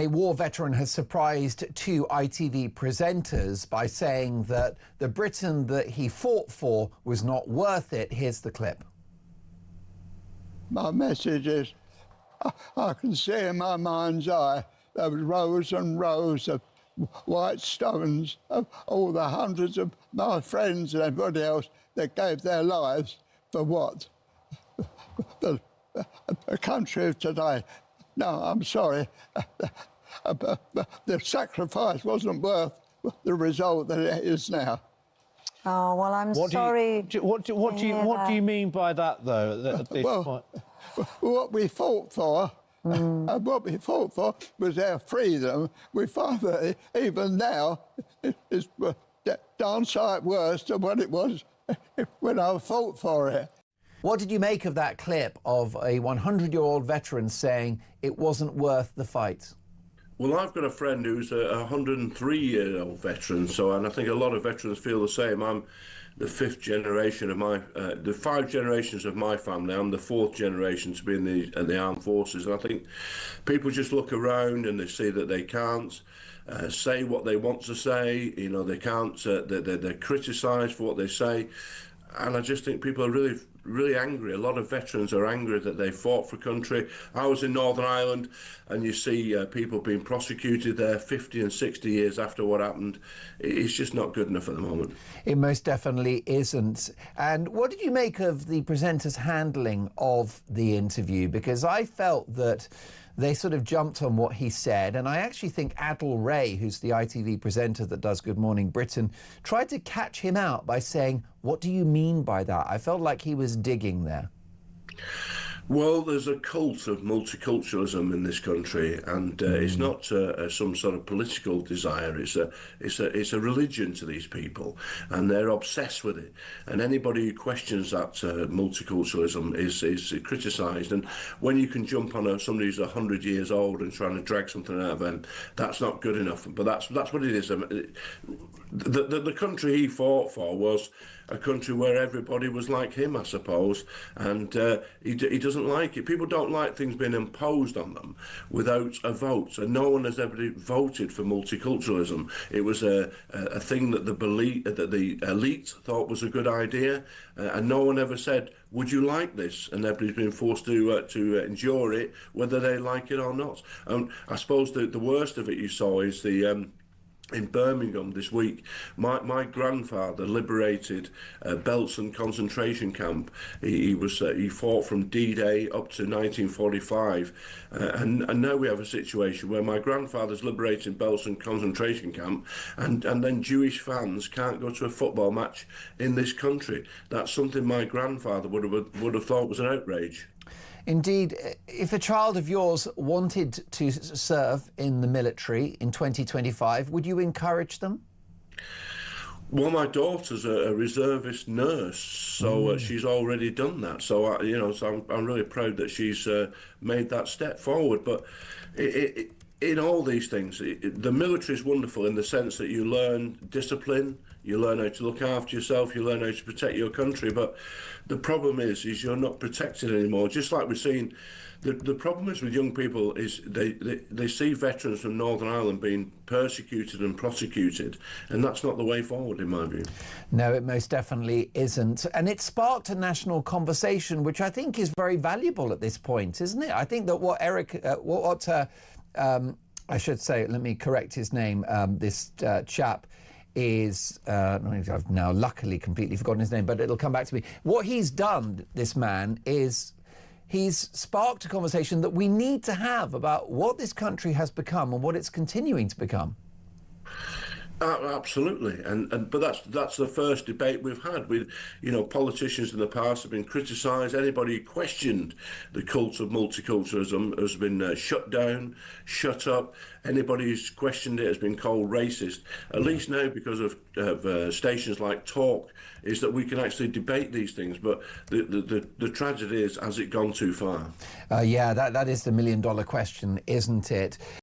A war veteran has surprised two ITV presenters by saying that the Britain that he fought for was not worth it. Here's the clip. My message is, I can see in my mind's eye there was rows and rows of white stones of all the hundreds of my friends and everybody else that gave their lives for what? The country of today. No, I'm sorry. The sacrifice wasn't worth the result that it is now. Oh, well, I'm sorry. What do you mean by that, though, at this point? What we fought for, was our freedom. We find that even now it's darn sight worse than what it was when I fought for it. What did you make of that clip of a 100-year-old veteran saying it wasn't worth the fight? Well, I've got a friend who's a 103-year-old veteran, and I think a lot of veterans feel the same. I'm the fifth generation of the 5 generations of my family. I'm the 4th generation to be in the armed forces, and I think people just look around and they see that they can't say what they want to say. You know, they can't. They're criticised for what they say, and I just think people are really angry. A lot of veterans are angry that they fought for country. I was in Northern Ireland, and you see people being prosecuted there 50 and 60 years after what happened. It's just not good enough at the moment. It most definitely isn't. And what did you make of the presenter's handling of the interview? Because I felt that they sort of jumped on what he said, and I actually think Adel Ray, who's the ITV presenter that does Good Morning Britain, tried to catch him out by saying, "What do you mean by that?" I felt like he was digging there. Well, there's a cult of multiculturalism in this country, and it's not some sort of political desire. It's a religion to these people, and they're obsessed with it. And anybody who questions that multiculturalism is criticised. And when you can jump on somebody who's 100 years old and trying to drag something out of them, that's not good enough. But that's what it is. The country he fought for was a country where everybody was like him, I suppose, and he doesn't like it. People don't like things being imposed on them without a vote, and no one has ever voted for multiculturalism. It was a thing that the elite thought was a good idea, and no one ever said, "Would you like this?" And everybody's been forced to endure it, whether they like it or not. I suppose the worst of it you saw is in Birmingham this week, my grandfather liberated Belsen concentration camp. He fought from D-Day up to 1945, and now we have a situation where my grandfather's liberating Belsen concentration camp, and then Jewish fans can't go to a football match in this country. That's something my grandfather would have thought was an outrage. Indeed, if a child of yours wanted to serve in the military in 2025, would you encourage them? Well, my daughter's a reservist nurse, so she's already done that. So I'm really proud that she's made that step forward. But in all these things, the military is wonderful in the sense that you learn discipline, you learn how to look after yourself, you learn how to protect your country. But the problem is you're not protected anymore. Just like we've seen, the problem is with young people is they see veterans from Northern Ireland being persecuted and prosecuted, and that's not the way forward, in my view. No, it most definitely isn't. And it sparked a national conversation, which I think is very valuable at this point, isn't it? I think that what I should say, let me correct his name, this chap is, I've now luckily completely forgotten his name, but it'll come back to me. What he's done, this man, is he's sparked a conversation that we need to have about what this country has become and what it's continuing to become. Absolutely, but that's the first debate we've had. With politicians in the past have been criticised. Anybody who questioned the cult of multiculturalism has been shut down, shut up. Anybody who's questioned it has been called racist. At least now, because of stations like Talk, is that we can actually debate these things. But the tragedy is, has it gone too far? Yeah, that is the million-dollar question, isn't it?